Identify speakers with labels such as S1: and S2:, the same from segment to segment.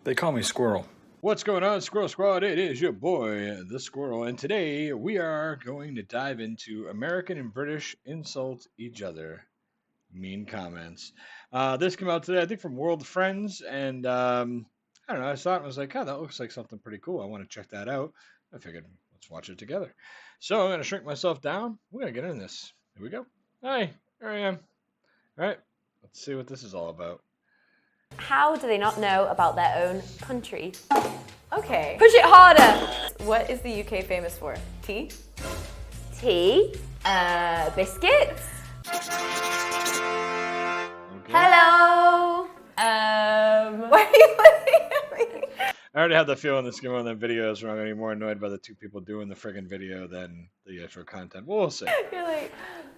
S1: They call me Squirrel.
S2: What's going on, Squirrel Squad? It is your boy, the Squirrel, and today we are going to dive into American and British insult each other. Mean comments. This came out today, I think, from World Friends, and I don't know. I saw it and was like, "Oh, that looks like something pretty cool. I want to check that out." I figured, let's watch it together. So I'm gonna shrink myself down. We're gonna get in this. Here we go. Hi, here I am. All right, let's see what this is all about.
S3: How do they not know about their own country?
S4: Okay.
S3: Push it harder.
S4: What is the UK famous for? Tea?
S3: Tea. Biscuits.
S2: Okay.
S3: Hello.
S4: Why are you looking at me?
S2: I already had the feeling this one of the videos where I'm going to be more annoyed by the two people doing the friggin' video than the actual content. Well, we'll see.
S4: You're like,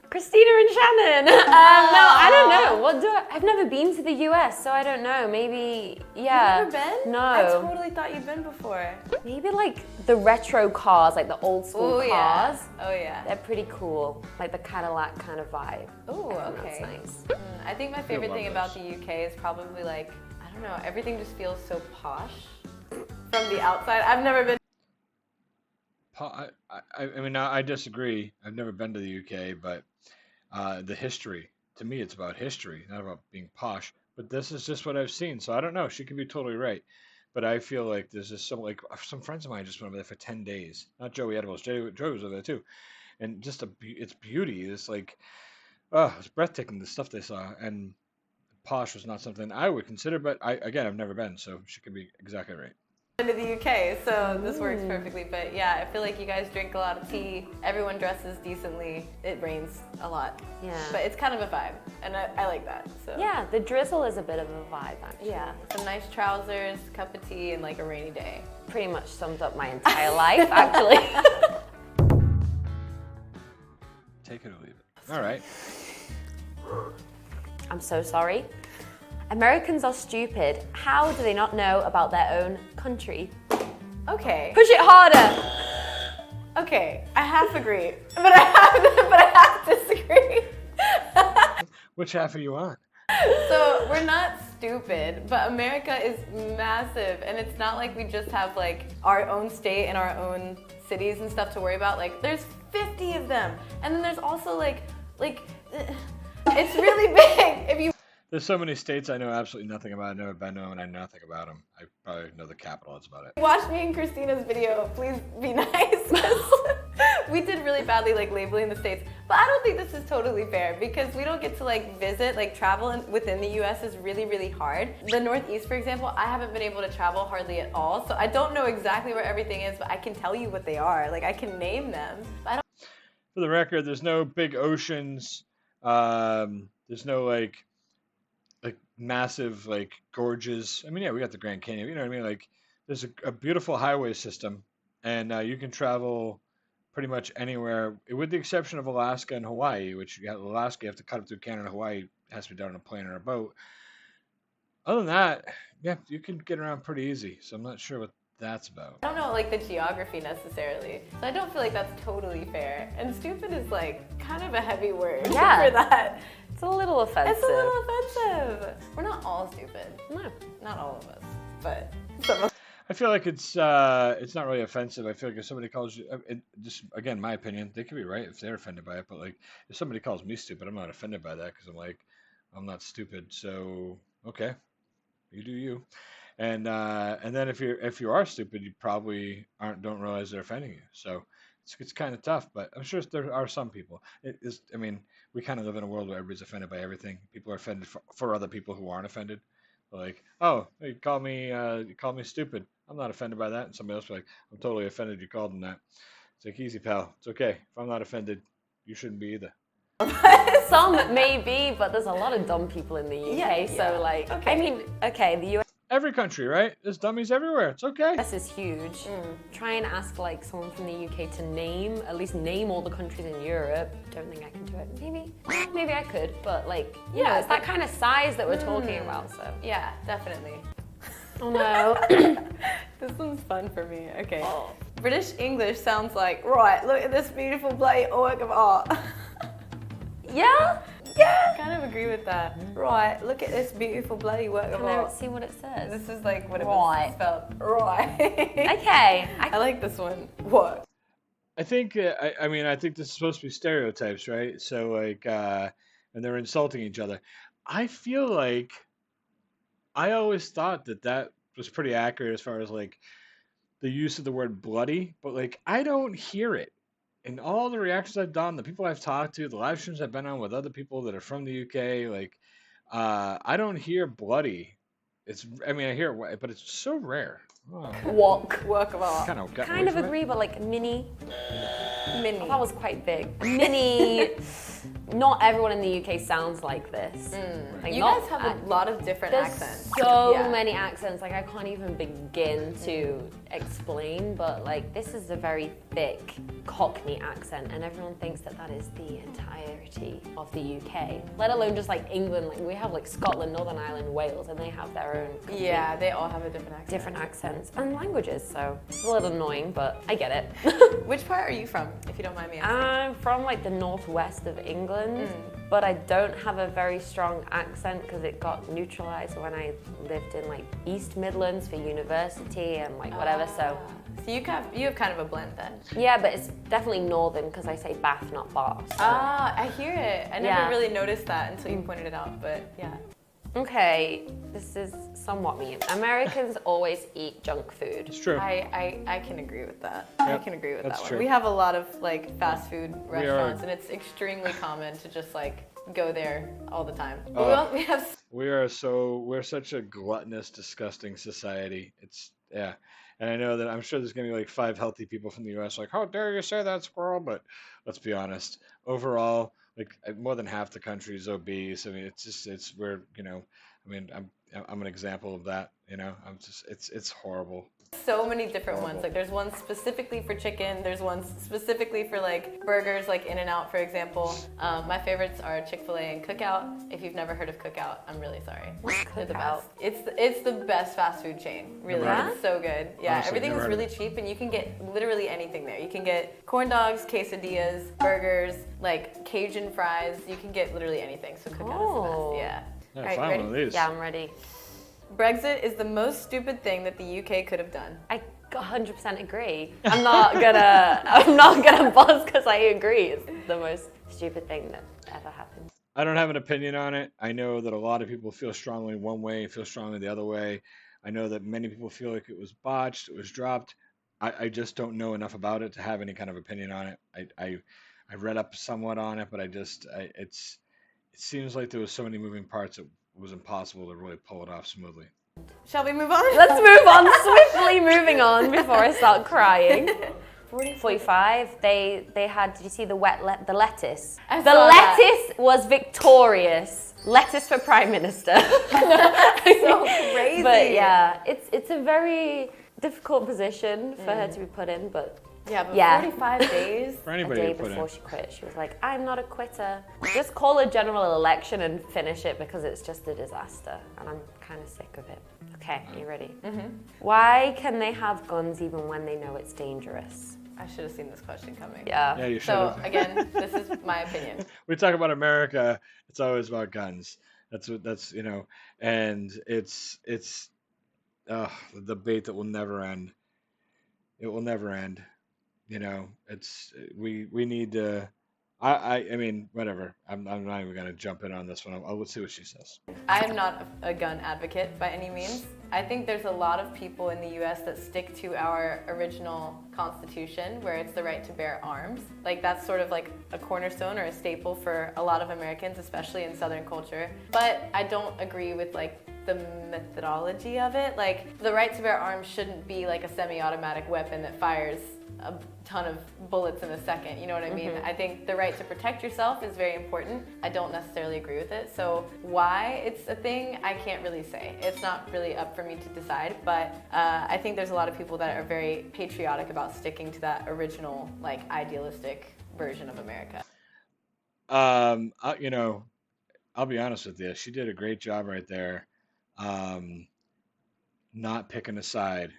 S3: Christina and Shannon. No, I don't know. I've never been to the US, so I don't know. Maybe, yeah.
S4: you've never been?
S3: No.
S4: I totally thought you'd been before.
S3: Maybe like the retro cars, like the old school
S4: Oh,
S3: cars.
S4: yeah. Oh, yeah.
S3: They're pretty cool. Like the Cadillac kind of vibe.
S4: Oh, okay.
S3: That's nice.
S4: I think my favorite
S2: love
S4: thing about the UK is probably like, I don't know, everything just feels so posh from the outside. I've never been.
S2: I mean, I disagree. I've never been to the UK, but the history, to me, it's about history, not about being posh. But this is just what I've seen, so I don't know. She could be totally right. But I feel like there's just some friends of mine just went over there for 10 days. Not Joey Edibles. Joey was over there too. And just it's beauty. It's like, it's breathtaking, the stuff they saw. And posh was not something I would consider, but I've never been, so she could be exactly right.
S4: To the UK, so this works perfectly. But yeah, I feel like you guys drink a lot of tea. Everyone dresses decently. It rains a lot.
S3: Yeah.
S4: But it's kind of a vibe, and I like that. So
S3: Yeah, the drizzle is a bit of a vibe, actually.
S4: yeah, some nice trousers, cup of tea, and like a rainy day.
S3: Pretty much sums up my entire life, actually.
S2: Take it or leave it. All right.
S3: I'm so sorry. Americans are stupid. How do they not know about their own country?
S4: Okay.
S3: Push it harder.
S4: Okay, I half agree, but I half disagree.
S2: Which half are you on?
S4: So we're not stupid, but America is massive, and it's not like we just have like our own state and our own cities and stuff to worry about. Like there's 50 of them, and then there's also like it's really big. If you
S2: There's so many states I know absolutely nothing about. I've never been to them, and I know nothing about them. I probably know the capital. That's about it.
S4: watch me and Christina's video, please be nice. We did really badly like labeling the states, but I don't think this is totally fair because we don't get to like visit, like travel within the US is really, really hard. The Northeast, for example, I haven't been able to travel hardly at all, so I don't know exactly where everything is, but I can tell you what they are. Like I can name them, but I don't.
S2: For the record, there's no big oceans. There's no like massive like gorges. I mean, yeah, we got the Grand Canyon. You know what I mean? Like, there's a beautiful highway system, and you can travel pretty much anywhere, with the exception of Alaska and Hawaii. Which Alaska, you have to cut it through Canada. Hawaii has to be done on a plane or a boat. Other than that, yeah, you can get around pretty easy. So I'm not sure what that's about.
S4: I don't know like the geography necessarily, so I don't feel like that's totally fair. And stupid is like kind of a heavy word
S3: Yeah.
S4: for that.
S3: It's a little offensive.
S4: It's a little offensive. We're not all stupid.
S3: No.
S4: Not all of us, but some of
S2: I feel like it's not really offensive. I feel like if somebody calls you, just again, my opinion, they could be right if they're offended by it. But like, if somebody calls me stupid, I'm not offended by that because I'm like, I'm not stupid. So okay, you do you. And then if you are stupid, you probably don't realize they're offending you. So it's kind of tough. But I'm sure there are some people. It is. I mean, we kind of live in a world where everybody's offended by everything. People are offended for other people who aren't offended. Like, oh, you call me stupid. I'm not offended by that. And somebody else will be like, I'm totally offended you called them that. It's like, easy, pal. It's okay. If I'm not offended, you shouldn't be either.
S3: Some may be, but there's a lot of dumb people in the UK.
S4: Yeah,
S3: so
S4: yeah.
S3: like,
S4: Okay.
S3: I mean, okay, the
S2: Every country, right? There's dummies everywhere. It's okay.
S3: US is huge. Try and ask like someone from the UK to at least name all the countries in Europe. Don't think I can do it. Maybe I could, but like, you know, it's that kind of size that we're talking about. So
S4: yeah, definitely.
S3: oh no.
S4: This one's fun for me. Okay.
S3: Oh.
S4: British English sounds like, right, look at this beautiful bloody work of art.
S3: Yeah.
S4: Yeah. kind of agree with that. Right, look at this beautiful bloody work of
S3: Can I
S4: art.
S3: see what it says?
S4: This is like what it
S3: Right.
S4: was spelled. Right.
S3: Okay.
S4: I like this one. What?
S2: I think I mean I think this is supposed to be stereotypes, right? So like and they're insulting each other. I feel like I always thought that that was pretty accurate as far as like the use of the word bloody, but like I don't hear it. In all the reactions I've done, the people I've talked to, the live streams I've been on with other people that are from the UK, like I don't hear bloody. I mean I hear it, but it's so rare. Oh,
S3: Walk.
S4: Work of art.
S2: kind of got
S3: Kind
S2: away
S3: of
S2: from
S3: agree,
S2: it.
S3: but like mini.
S4: Mini.
S3: That was quite big. Mini. Not everyone in the UK sounds like this. Like,
S4: You
S3: not
S4: guys have a lot of different
S3: There's
S4: accents.
S3: so
S4: Yeah.
S3: many accents, like I can't even begin to explain, but like this is a very thick Cockney accent and everyone thinks that that is the entirety of the UK, let alone just like England. Like we have like Scotland, Northern Ireland, Wales, and they have their own complete
S4: Yeah, they all have a different accent.
S3: different accents and languages, so it's a little annoying, but I get it.
S4: Which part are you from, if you don't mind me asking?
S3: I'm from like the northwest of England, but I don't have a very strong accent because it got neutralized when I lived in like East Midlands for university and like whatever. So
S4: So you have kind of a blend then.
S3: yeah, but it's definitely northern because I say Bath, not Bath. So.
S4: I hear it. I never
S3: Yeah.
S4: really noticed that until you pointed it out, but yeah.
S3: Okay, this is somewhat mean. Americans always eat junk food.
S2: It's true.
S4: I can agree with that. I
S2: Yep,
S4: can agree with
S2: that's
S4: that one.
S2: true.
S4: We have a lot of like fast food
S2: are-
S4: restaurants, and it's extremely common to just like go there all the time.
S2: Oh.
S4: We have
S2: We're such a gluttonous, disgusting society. It's yeah. And I know that I'm sure there's gonna be like 5 healthy people from the US like, how dare you say that, squirrel? But let's be honest. Overall, like more than half the country is obese. I mean, we're I mean, I'm an example of that. I'm just it's horrible.
S4: so many different ones. Like there's one specifically for chicken. There's one specifically for like burgers, like In-N-Out, for example. My favorites are Chick-fil-A and Cookout. If you've never heard of Cookout, I'm really sorry. They're the
S3: Cookout?
S4: best. It's the best fast food chain. Really,
S2: Never heard of
S4: it's so good. Yeah,
S2: Honestly,
S4: everything
S2: never
S4: is
S2: heard of
S4: really cheap, and you can get literally anything there. You can get corn dogs, quesadillas, burgers, like Cajun fries. You can get literally anything. So Cookout is the
S3: Oh.
S4: best. Yeah.
S2: Yeah,
S4: All right,
S2: find
S4: ready?
S2: one of these.
S3: Yeah, I'm ready.
S4: Brexit is the most stupid thing that the UK could have done.
S3: I 100% agree. I'm not gonna buzz because I agree. It's the most stupid thing that ever happened.
S2: I don't have an opinion on it. I know that a lot of people feel strongly one way, feel strongly the other way. I know that many people feel like it was botched, it was dropped. I just don't know enough about it to have any kind of opinion on it. I read up somewhat on it, but it seems like there was so many moving parts it was impossible to really pull it off smoothly.
S4: Shall we move on?
S3: Let's move on, swiftly moving on before I start crying. 45, they had, did you see the lettuce?
S4: I
S3: The
S4: saw that.
S3: lettuce was victorious. Lettuce for Prime Minister.
S4: So crazy.
S3: But yeah, it's a very difficult position for her to be put in, but
S4: Yeah, but
S3: Yeah.
S4: 45 days.
S2: For
S3: a
S2: anybody
S3: day
S2: to put in.
S3: before she quit, she was like, I'm not a quitter. Just call a general election and finish it because it's just a disaster. And I'm kind of sick of it. Okay, are you ready? Why can they have guns even when they know it's dangerous?
S4: I should have seen this question coming.
S3: Yeah.
S2: Yeah, you should
S4: So
S2: have.
S4: again, this is my opinion.
S2: We talk about America, it's always about guns. That's and it's the debate that will never end. It will never end. It's we need to. I mean, whatever. I'm not even gonna jump in on this one. Let's see what she says.
S4: I am not a gun advocate by any means. I think there's a lot of people in the US that stick to our original constitution where it's the right to bear arms. Like that's sort of like a cornerstone or a staple for a lot of Americans, especially in Southern culture. But I don't agree with like the methodology of it. Like the right to bear arms shouldn't be like a semi-automatic weapon that fires a ton of bullets in a second, you know what I mean? I think the right to protect yourself is very important. I don't necessarily agree with it. So why it's a thing, I can't really say. It's not really up for me to decide, but I think there's a lot of people that are very patriotic about sticking to that original, like idealistic version of America.
S2: I'll be honest with you. She did a great job right there, not picking a side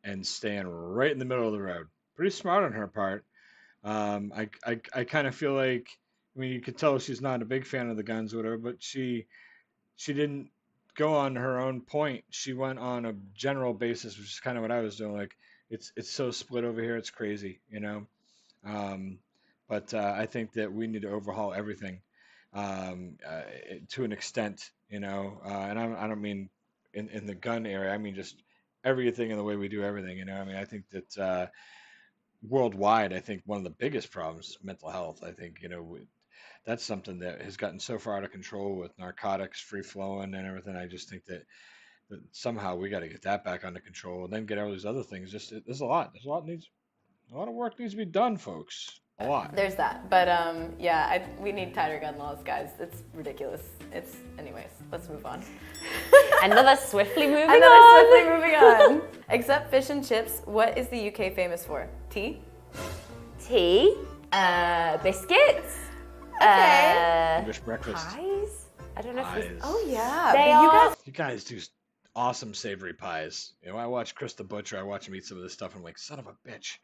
S2: and staying right in the middle of the road. Pretty smart on her part. I kind of feel like I mean, you could tell she's not a big fan of the guns or whatever, but she didn't go on her own point. She went on a general basis, which is kind of what I was doing. Like, it's so split over here, it's crazy, you know. Um, but I think that we need to overhaul everything to an extent, you know. And I don't mean in the gun area. I mean just everything in the way we do everything. You know, I mean, I think that worldwide, I think one of the biggest problems is mental health. I think that's something that has gotten so far out of control with narcotics free flowing and everything. I just think that somehow we got to get that back under control and then get all these other things. Just there's a lot. A lot of work needs to be done, folks. A lot.
S4: There's that, but yeah, we need tighter gun laws, guys. It's ridiculous. Anyways. Let's move on.
S3: Another swiftly moving
S4: on. Except fish and chips, what is the UK famous for? Tea?
S3: Tea, biscuits,
S2: English breakfast.
S3: pies. I don't know
S2: Pies.
S3: if
S4: Oh yeah,
S3: They
S4: but you
S3: are-
S4: guys.
S2: You guys do awesome savory pies. I watch Chris the Butcher. I watch him eat some of this stuff. I'm like, son of a bitch.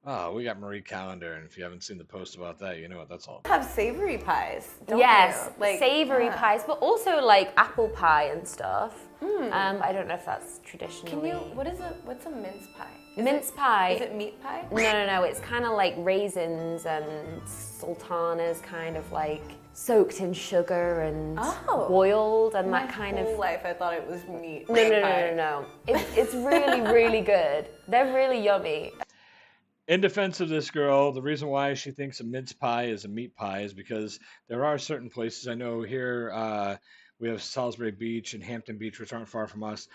S2: Oh, we got Marie Callender, and if you haven't seen the post about that, you know what that's all.
S4: Have savory pies, don't
S3: yes,
S4: you? Like,
S3: savory
S4: yeah.
S3: pies, but also like apple pie and stuff. I don't know if that's traditionally.
S4: Can you? What's a mince pie?
S3: Mince pie?
S4: Is it meat pie?
S3: No. It's kind of like raisins and sultanas, kind of like soaked in sugar and boiled and
S4: My
S3: that kind
S4: whole
S3: of.
S4: life I thought it was meat.
S3: No. It's really, really good. They're really yummy.
S2: In defense of this girl, the reason why she thinks a mince pie is a meat pie is because there are certain places. I know here we have Salisbury Beach and Hampton Beach, which aren't far from us.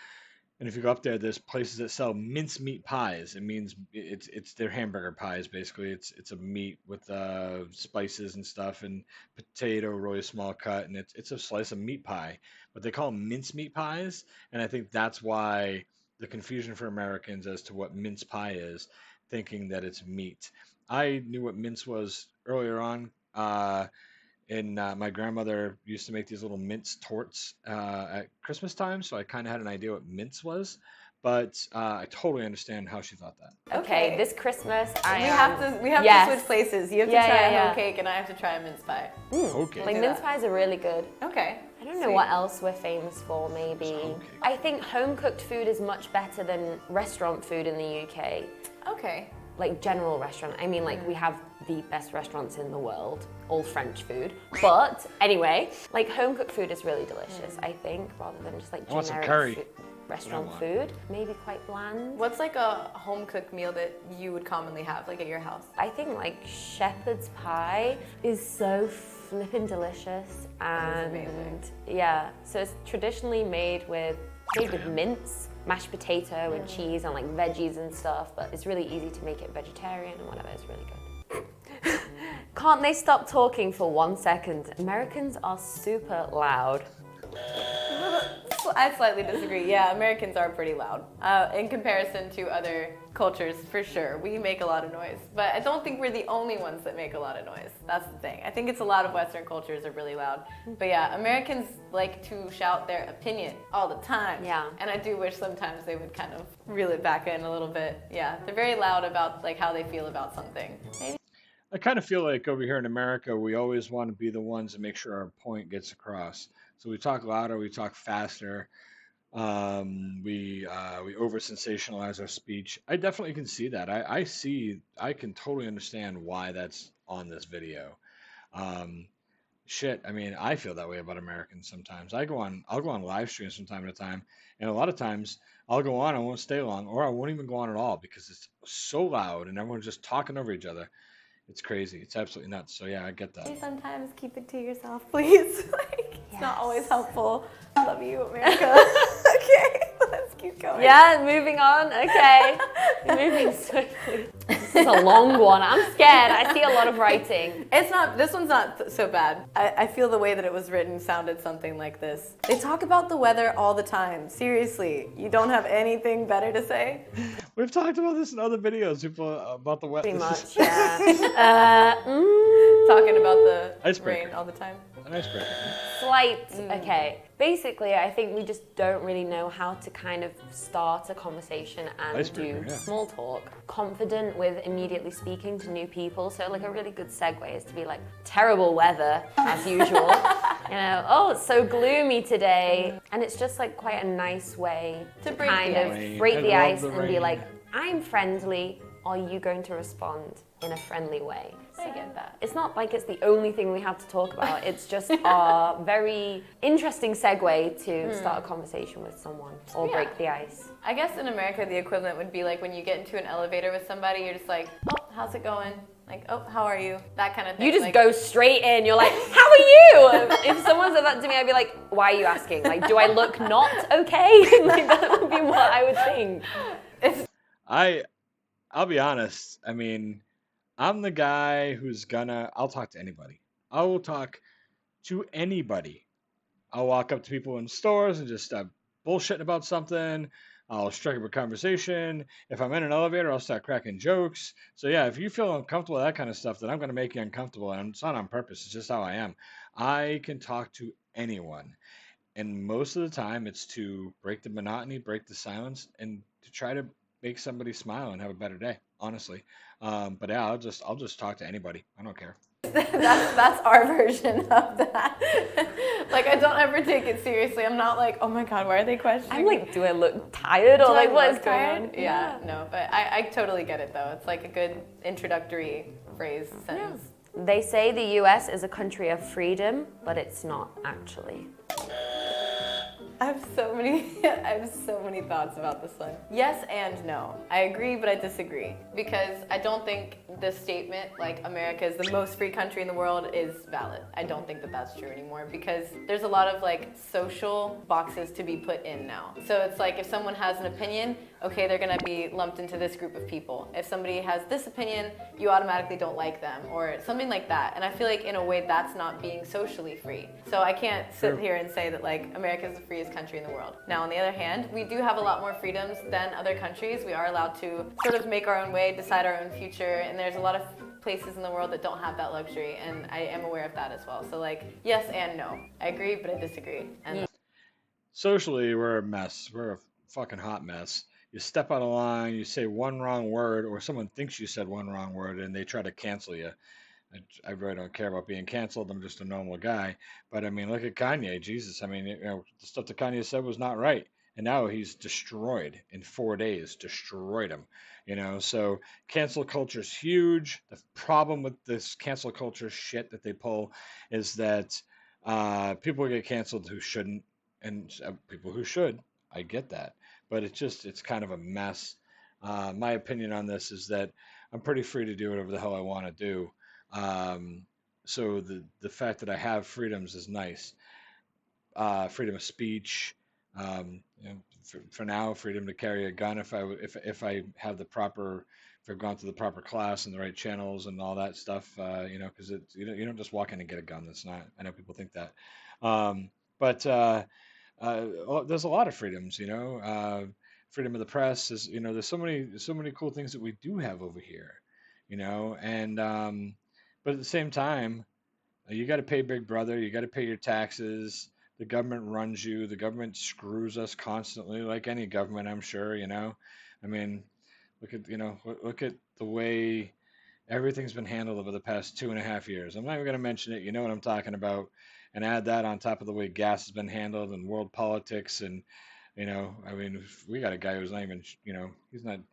S2: And if you go up there, there's places that sell mincemeat pies. It means it's their hamburger pies basically. It's a meat with spices and stuff and potato, really small cut, and it's a slice of meat pie. But they call them mincemeat pies, and I think that's why the confusion for Americans as to what mince pie is, thinking that it's meat. I knew what mince was earlier on. And my grandmother used to make these little mince torts at Christmas time, so I kind of had an idea what mince was. But I totally understand how she thought that.
S3: Okay, this Christmas
S4: We have to switch places. You have to try a
S3: yeah.
S4: hoe cake, and I have to try a mince pie.
S2: Okay.
S3: Like mince pies are really good.
S4: Okay.
S3: I don't know what else we're famous for, maybe.
S2: Okay.
S3: I think home cooked food is much better than restaurant food in the UK.
S4: Okay.
S3: Like general restaurant. I mean, like we have the best restaurants in the world, all French food. But anyway, like home cooked food is really delicious, I think, rather than just like
S2: I want some
S3: generic
S2: curry.
S3: restaurant
S2: want.
S3: food. Maybe quite bland.
S4: What's like a home cooked meal that you would commonly have, like at your house?
S3: I think like shepherd's pie is so flippin' delicious, and
S4: amazing.
S3: yeah, so it's traditionally made with mince, mashed potato and cheese and like veggies and stuff, but it's really easy to make it vegetarian and whatever. It's really good. Can't they stop talking for 1 second? Americans are super loud.
S4: I slightly disagree. Yeah, Americans are pretty loud in comparison to other cultures, for sure. We make a lot of noise, but I don't think we're the only ones that make a lot of noise. That's the thing. I think it's a lot of Western cultures are really loud. But yeah, Americans like to shout their opinion all the time.
S3: Yeah.
S4: And I do wish sometimes they would kind of reel it back in a little bit. Yeah, they're very loud about like how they feel about something. Maybe.
S2: I kind of feel like over here in America, we always want to be the ones to make sure our point gets across. So we talk louder, we talk faster, we over sensationalize our speech. I definitely can see that. I can totally understand why that's on this video. Shit, I mean, I feel that way about Americans sometimes. I'll go on live streams from time to time, and a lot of times I'll go on, I won't stay long, or I won't even go on at all because it's so loud and everyone's just talking over each other. It's crazy. It's absolutely nuts. So yeah, I get that.
S4: Sometimes keep it to yourself, please. Like, it's not always helpful. Love you, America. Okay, let's keep going.
S3: Yeah, moving on. Okay. Moving swiftly. This is a long one. I'm scared. I see a lot of writing.
S4: This one's not so bad. I feel the way that it was written sounded something like this. They talk about the weather all the time. Seriously, you don't have anything better to say?
S2: We've talked about this in other videos about the weather.
S3: Pretty much, yeah.
S4: Talking about the
S2: Icebreaker.
S4: rain all the time.
S2: an icebreaker.
S3: Slight, okay. Basically, I think we just don't really know how to kind of start a conversation and
S2: Icebreaker,
S3: do
S2: yeah.
S3: small talk. Confident with immediately speaking to new people. So like a really good segue is to be like, terrible weather, as usual. You know, oh, it's so gloomy today. And it's just like quite a nice way to
S4: break
S3: kind
S4: the
S3: of
S2: ice.
S3: break
S2: I
S3: the
S2: love
S3: ice
S2: the
S3: and be
S2: rain.
S3: like, I'm friendly. Are you going to respond in a friendly way?
S4: I get that.
S3: It's not like it's the only thing we have to talk about. It's just a very interesting segue to start a conversation with someone or break the ice.
S4: I guess in America, the equivalent would be like when you get into an elevator with somebody, you're just like, oh, how's it going? Like, oh, how are you? That kind of thing.
S3: You just
S4: like,
S3: go straight in. You're like, how are you? If someone said that to me, I'd be like, why are you asking? Like, do I look not okay? Like, that would be what I would think.
S2: I'll be honest. I mean, I'm the guy I'll talk to anybody. I will talk to anybody. I'll walk up to people in stores and just start bullshitting about something. I'll strike up a conversation. If I'm in an elevator, I'll start cracking jokes. So yeah, if you feel uncomfortable with that kind of stuff, then I'm going to make you uncomfortable. And it's not on purpose. It's just how I am. I can talk to anyone. And most of the time, it's to break the monotony, break the silence, and to try to make somebody smile and have a better day. Honestly, but yeah, I'll just talk to anybody. I don't care.
S4: that's our version of that. Like, I don't ever take it seriously. I'm not like, oh my God, why are they questioning?
S3: I'm like, do I look tired or like what is going on?
S4: Yeah, no, but I totally get it though. It's like a good introductory phrase sentence.
S3: They say the US is a country of freedom, but it's not actually.
S4: I have so many thoughts about this one. Yes and no. I agree, but I disagree. Because I don't think the statement, like, America is the most free country in the world is valid. I don't think that that's true anymore because there's a lot of, like, social boxes to be put in now. So it's like if someone has an opinion, okay, they're gonna be lumped into this group of people. If somebody has this opinion, you automatically don't like them or something like that. And I feel like in a way that's not being socially free. So I can't sit here and say that like America is the freest country in the world. Now on the other hand, we do have a lot more freedoms than other countries. We are allowed to sort of make our own way, decide our own future, and there's a lot of places in the world that don't have that luxury, and I am aware of that as well. So like, yes and no. I agree, but I disagree. And
S2: Socially, we're a mess. We're a fucking hot mess. You step out of line, you say one wrong word, or someone thinks you said one wrong word, and they try to cancel you. I really don't care about being canceled. I'm just a normal guy. But I mean, look at Kanye. Jesus. I mean, you know, the stuff that Kanye said was not right. And now he's destroyed in 4 days, destroyed him. You know, so cancel culture is huge. The problem with this cancel culture shit that they pull is that people get canceled who shouldn't, and people who should. I get that. But it's kind of a mess. My opinion on this is that I'm pretty free to do whatever the hell I want to do. Um, so the fact that I have freedoms is nice. Freedom of speech. You know, for now, freedom to carry a gun if I have the proper, if I've gone through the proper class and the right channels and all that stuff. You know, because you don't just walk in and get a gun. That's not. I know people think that. But there's a lot of freedoms. You know, freedom of the press is. You know, there's so many cool things that we do have over here. You know, and but at the same time, you got to pay Big Brother. You got to pay your taxes. The government runs you. The government screws us constantly, like any government, I'm sure. You know, I mean, look at the way everything's been handled over the past 2.5 years. I'm not even going to mention it. You know what I'm talking about, and add that on top of the way gas has been handled and world politics and. You know, I mean, we got a guy who's not even, you know,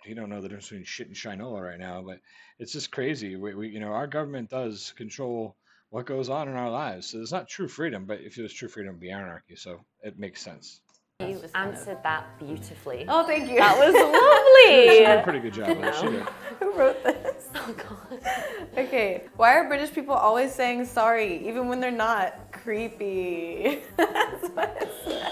S2: he don't know the difference between shit and shinola right now, but it's just crazy. You know, our government does control what goes on in our lives. So there's not true freedom, but if it was true freedom, it'd be anarchy. So it makes sense.
S3: You answered that beautifully.
S4: oh, thank you.
S3: That was
S2: She did a
S3: lovely.
S2: pretty good job with it. She did.
S4: Who wrote this?
S3: Oh god.
S4: Okay, why are British people always saying sorry, even when they're not? Creepy. That's what it says.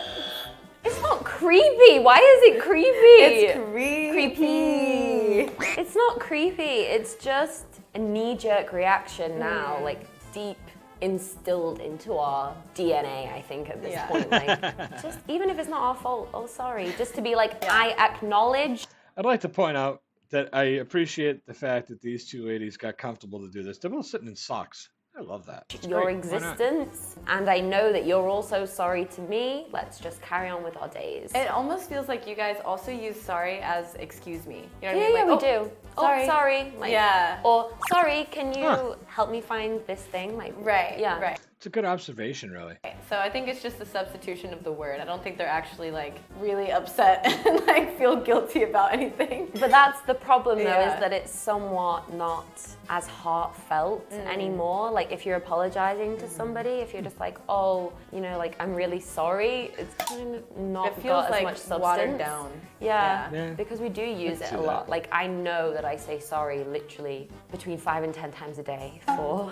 S3: It's not creepy. Why is it creepy?
S4: It's creepy.
S3: It's not creepy. It's just a knee-jerk reaction now, like deep instilled into our DNA, I think, at this point. Like, just even if it's not our fault, oh sorry, just to be like, I acknowledge.
S2: I'd like to point out that I appreciate the fact that these two ladies got comfortable to do this. They're both sitting in socks. I love that. It's
S3: your
S2: great. Why not?
S3: existence, and I know that you're also sorry to me. Let's just carry on with our days.
S4: It almost feels like you guys also use sorry as excuse me. You know what I
S3: Yeah,
S4: mean?
S3: yeah,
S4: Like,
S3: we do.
S4: sorry.
S3: Oh, sorry. Like,
S4: Yeah.
S3: Or sorry, can you
S2: Huh.
S3: help me find this thing? Like,
S4: Right.
S3: Yeah.
S4: Right.
S2: It's a good observation, really.
S4: So I think it's just a substitution of the word. I don't think they're actually like really upset and like feel guilty about anything.
S3: But that's the problem, though,
S4: Yeah.
S3: is that it's somewhat not as heartfelt anymore. Like, if you're apologizing to somebody, if you're just like, oh, you know, like, I'm really sorry, it's kind of not
S4: It feels
S3: got
S4: like
S3: as much substance.
S4: watered down.
S3: Yeah,
S2: Yeah.
S3: because we do use
S2: can
S3: it
S2: see
S3: a
S2: that.
S3: lot. Like, I know that I say sorry literally between 5 and 10 times a day for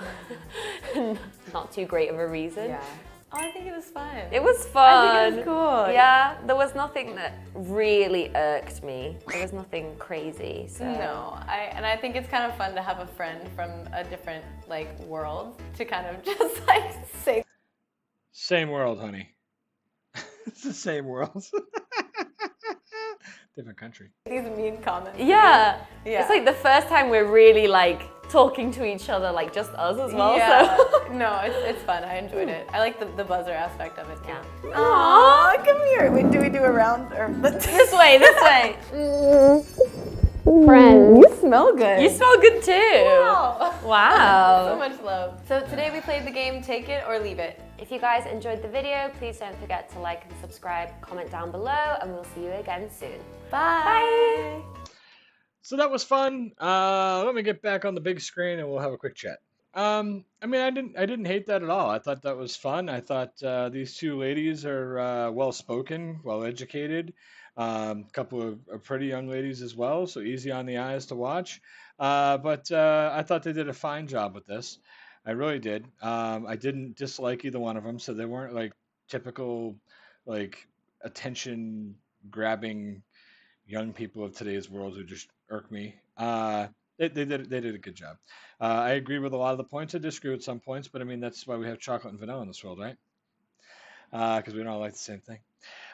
S3: not too great of a reason.
S4: Yeah. Oh, I think it was fun.
S3: It was fun.
S4: I think it was cool.
S3: Yeah, there was nothing that really irked me. There was nothing crazy. So.
S4: No, I think it's kind of fun to have a friend from a different like world to kind of just like say.
S2: Same world, honey. It's the same world. Different country.
S4: These mean comments.
S3: Yeah.
S4: Yeah.
S3: It's like the first time we're really like talking to each other, like just us as well.
S4: Yeah.
S3: So.
S4: No, it's fun. I enjoyed it. I like the buzzer aspect of it too.
S3: Yeah.
S4: Aww, come here. Wait, do we do a round or
S3: This way, this way. Friends.
S4: You smell good.
S3: You smell good too.
S4: Wow. So
S3: Wow.
S4: much love. So today we played the game Take It or Leave It.
S3: If you guys enjoyed the video, please don't forget to like and subscribe, comment down below, and we'll see you again soon.
S4: Bye.
S2: So that was fun. Let me get back on the big screen and we'll have a quick chat. I mean, I didn't hate that at all. I thought that was fun. I thought these two ladies are well spoken, well educated. Couple of pretty young ladies as well, so easy on the eyes to watch. But I thought they did a fine job with this. I really did. I didn't dislike either one of them, so they weren't like typical, like attention grabbing young people of today's world who just irk me. They did a good job. I agree with a lot of the points. I disagree with some points, but I mean that's why we have chocolate and vanilla in this world, right? Because we don't all like the same thing.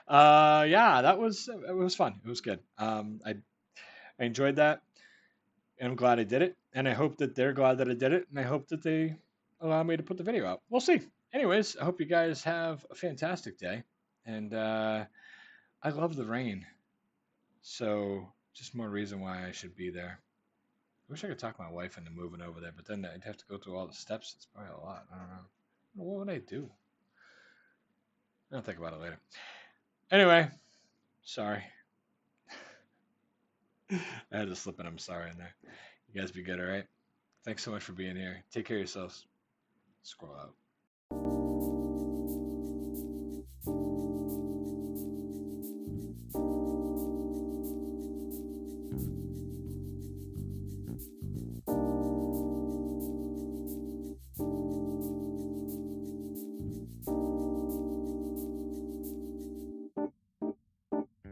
S2: Yeah, it was fun. It was good. I enjoyed that, and I'm glad I did it. And I hope that they're glad that I did it, and I hope that they allow me to put the video out. We'll see. Anyways, I hope you guys have a fantastic day, and I love the rain. So just more reason why I should be there. I wish I could talk my wife into moving over there, but then I'd have to go through all the steps. It's probably a lot. I don't know. What would I do? I'll think about it later. Anyway, sorry. I had to slip an I'm sorry in there. You guys be good, all right? Thanks so much for being here. Take care of yourselves. Squirrel out.